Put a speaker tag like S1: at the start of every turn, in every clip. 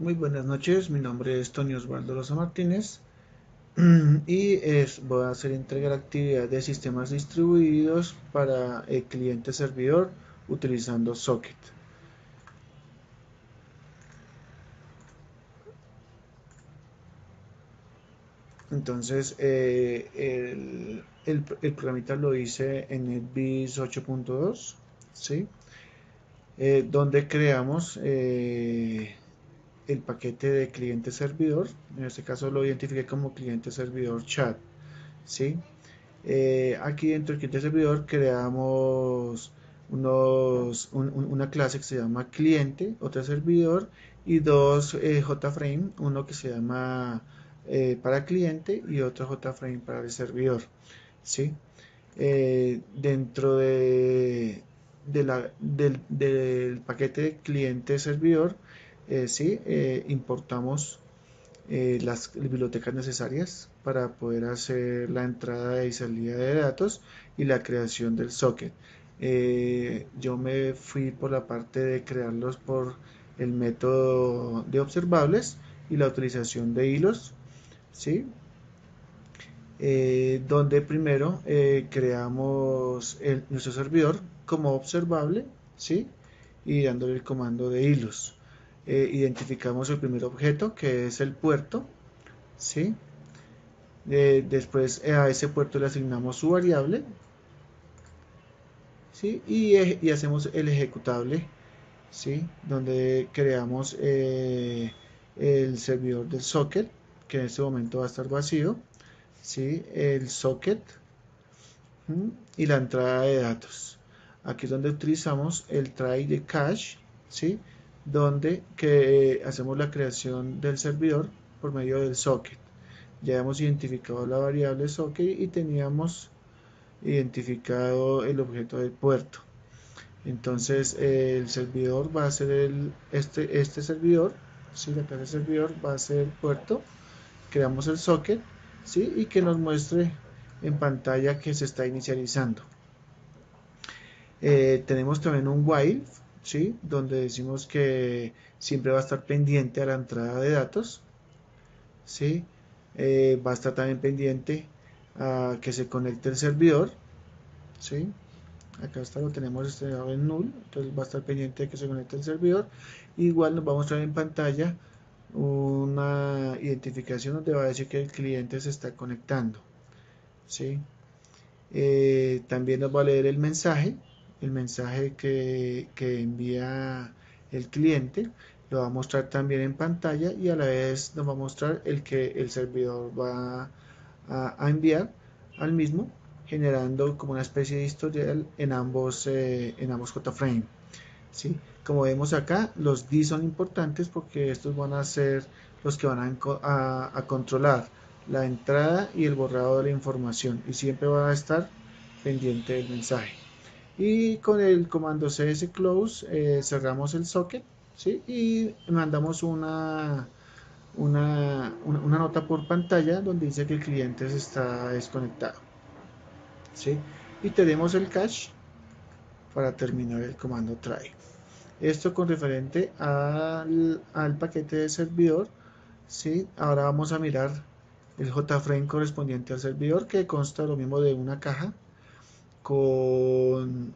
S1: Muy buenas noches, mi nombre es Tony Osvaldo Loza Martínez voy a hacer entregar actividad de sistemas distribuidos para el cliente servidor utilizando Socket. Entonces, el programita lo hice en NetBeans 8.2, ¿sí? Donde creamos el paquete de cliente servidor. En este caso lo identifiqué como cliente servidor chat, ¿sí? Aquí dentro del cliente servidor creamos una clase que se llama cliente, otra servidor y dos JFrame, uno que se llama para cliente y otro JFrame para el servidor. ¿Sí? Dentro del paquete de cliente servidor, ¿sí? Importamos las bibliotecas necesarias para poder hacer la entrada y salida de datos y la creación del socket. Yo me fui por la parte de crearlos por el método de observables y la utilización de hilos, ¿sí? Donde primero creamos nuestro servidor como observable, ¿sí? Y dándole el comando de hilos. Identificamos el primer objeto que es el puerto, ¿sí? Después a ese puerto le asignamos su variable, ¿sí? Y hacemos el ejecutable, ¿sí? Donde creamos el servidor del socket, que en este momento va a estar vacío, ¿sí? El socket, y la entrada de datos. Aquí es donde utilizamos el try de cache, ¿sí? Donde hacemos la creación del servidor por medio del socket. Ya hemos identificado la variable socket y teníamos identificado el objeto del puerto. Entonces el servidor va a ser este servidor, ¿sí? La clase servidor va a ser el puerto. Creamos el socket, ¿sí? Y que nos muestre en pantalla que se está inicializando. Tenemos también un while, ¿sí? Donde decimos que siempre va a estar pendiente a la entrada de datos, ¿sí? Va a estar también pendiente a que se conecte el servidor, ¿sí? Acá está, lo tenemos estrenado en null, entonces va a estar pendiente de que se conecte el servidor. Igual nos va a mostrar en pantalla una identificación donde va a decir que el cliente se está conectando, ¿sí? También nos va a leer el mensaje que envía el cliente, lo va a mostrar también en pantalla y a la vez nos va a mostrar el que el servidor va a enviar al mismo, generando como una especie de historial en ambos JFrame. ¿Sí? Como vemos acá, los D son importantes porque estos van a ser los que van a controlar la entrada y el borrado de la información y siempre va a estar pendiente del mensaje. Y con el comando csclose cerramos el socket, ¿sí? Y mandamos una nota por pantalla donde dice que el cliente se está desconectado, ¿sí? Y tenemos el cache para terminar el comando try. Esto con referente al paquete de servidor, ¿sí? Ahora vamos a mirar el JFrame correspondiente al servidor, que consta lo mismo de una caja con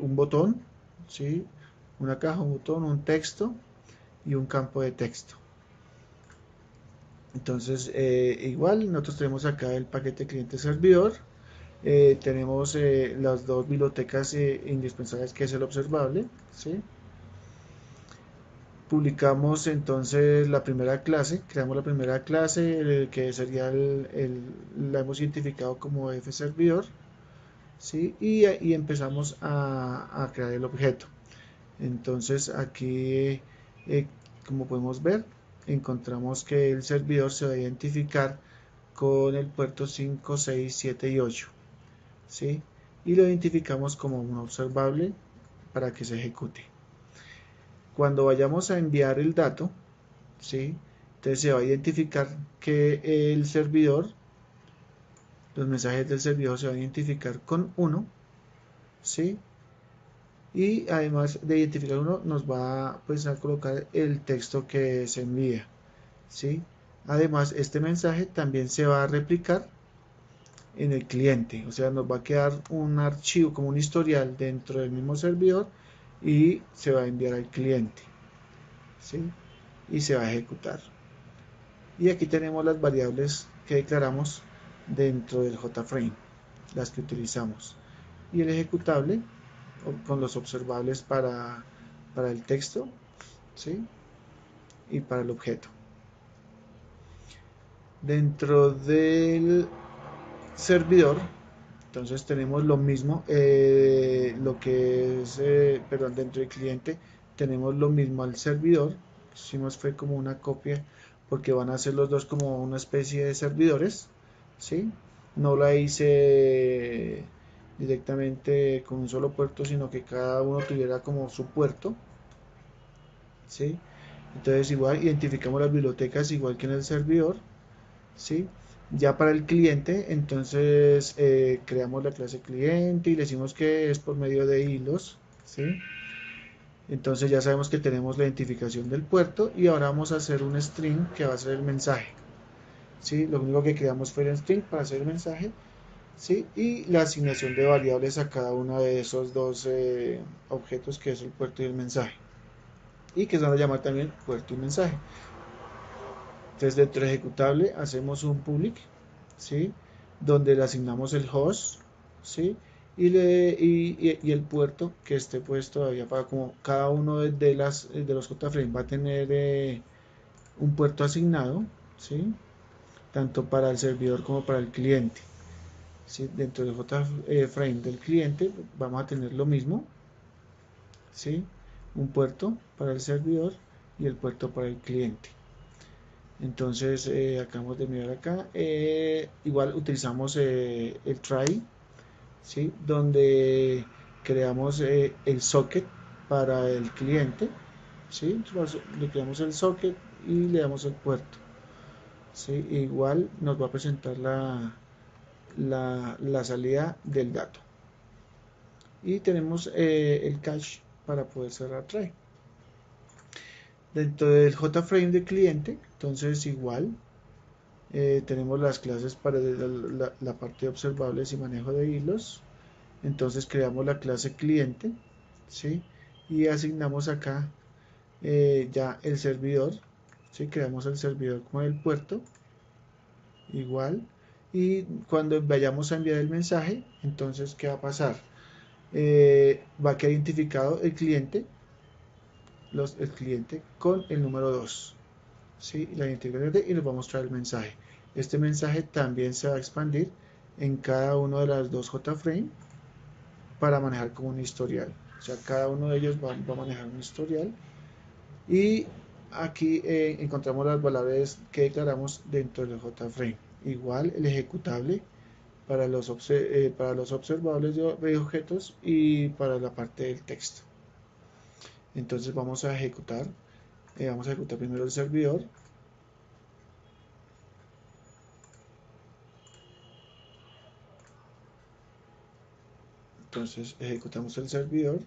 S1: un botón, ¿sí? Una caja, un botón, un texto y un campo de texto. Entonces, igual nosotros tenemos acá el paquete cliente servidor, tenemos las dos bibliotecas indispensables, que es el observable, ¿sí? Publicamos entonces la primera clase, creamos la primera clase, que sería la hemos identificado como fservidor, ¿sí? Y empezamos a crear el objeto. Entonces aquí, eh, como podemos ver, encontramos que el servidor se va a identificar con el puerto 5, 6, 7 y 8, ¿sí? Y lo identificamos como un observable para que se ejecute. Cuando vayamos a enviar el dato, ¿sí? Entonces se va a identificar que el servidor, los mensajes del servidor se van a identificar con 1, ¿sí? y además de identificar uno nos va pues a colocar el texto que se envía, ¿sí? Además este mensaje también se va a replicar en el cliente, o sea, nos va a quedar un archivo como un historial dentro del mismo servidor y se va a enviar al cliente, ¿sí? Y se va a ejecutar. Y aquí tenemos las variables que declaramos dentro del JFrame, las que utilizamos. Y el ejecutable con los observables para el texto, ¿sí? Y para el objeto. Dentro del servidor, entonces tenemos lo mismo, lo que es, perdón, dentro del cliente tenemos lo mismo al servidor. Hicimos fue como una copia porque van a ser los dos como una especie de servidores, ¿sí? No la hice directamente con un solo puerto, sino que cada uno tuviera como su puerto, ¿sí? Entonces igual identificamos las bibliotecas igual que en el servidor, ¿sí? Ya para el cliente, entonces creamos la clase cliente y le decimos que es por medio de hilos, ¿sí? Entonces ya sabemos que tenemos la identificación del puerto y ahora vamos a hacer un string que va a ser el mensaje, ¿sí? Lo único que creamos fue el string para hacer el mensaje, ¿sí? Y la asignación de variables a cada uno de esos dos objetos que es el puerto y el mensaje y que se van a llamar también puerto y mensaje. Entonces dentro del ejecutable hacemos un public, ¿sí? Donde le asignamos el host, ¿sí? Y el puerto que esté puesto todavía para como cada uno de los JFrame va a tener un puerto asignado, ¿sí? Tanto para el servidor como para el cliente, ¿sí? Dentro del JFrame del cliente vamos a tener lo mismo, ¿sí? Un puerto para el servidor y el puerto para el cliente. Entonces acabamos de mirar acá, igual utilizamos el try, ¿sí? Donde creamos el socket para el cliente, ¿sí? Le creamos el socket y le damos el puerto, ¿sí? Igual nos va a presentar la salida del dato y tenemos el cache para poder cerrar try. Dentro del JFrame de cliente, entonces igual tenemos las clases para la parte de observables y manejo de hilos. Entonces creamos la clase cliente, ¿sí? Y asignamos acá ya el servidor, ¿sí? Creamos el servidor con el puerto, igual. Y cuando vayamos a enviar el mensaje, entonces, ¿qué va a pasar? Va a quedar identificado el cliente, el cliente con el número 2, ¿sí? La identificación y nos va a mostrar el mensaje. Este mensaje también se va a expandir en cada uno de las dos JFrame para manejar como un historial. O sea, cada uno de ellos va a manejar un historial. Y aquí encontramos las variables que declaramos dentro del JFrame. Igual el ejecutable para los observables de objetos y para la parte del texto. Entonces vamos a ejecutar primero el servidor. Entonces ejecutamos el servidor.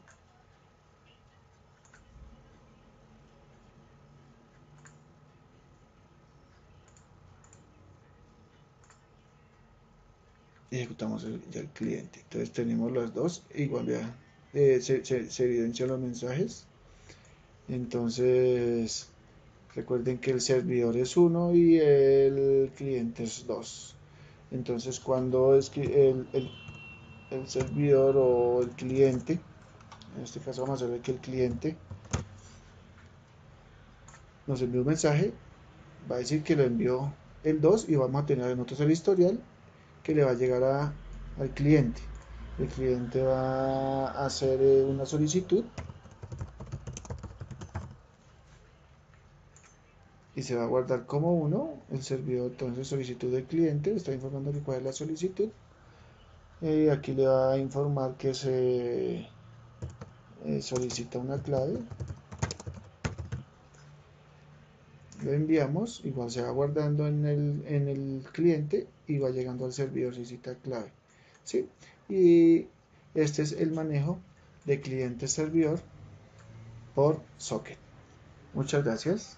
S1: Ejecutamos ya el cliente. Entonces tenemos las dos. Igual vean, se evidencian los mensajes. Entonces recuerden que el servidor es 1 y el cliente es 2. Entonces cuando es que el servidor o el cliente, en este caso vamos a ver que el cliente nos envió un mensaje, va a decir que lo envió el 2 y vamos a tener nosotros el historial que le va a llegar al cliente. El cliente va a hacer una solicitud y se va a guardar como 1 el servidor. Entonces solicitud del cliente está informando que cuál es la solicitud. Aquí le va a informar que se solicita una clave, lo enviamos, igual se va guardando en el cliente y va llegando al servidor si necesita clave, ¿sí? Y este es el manejo de cliente-servidor por socket. Muchas gracias.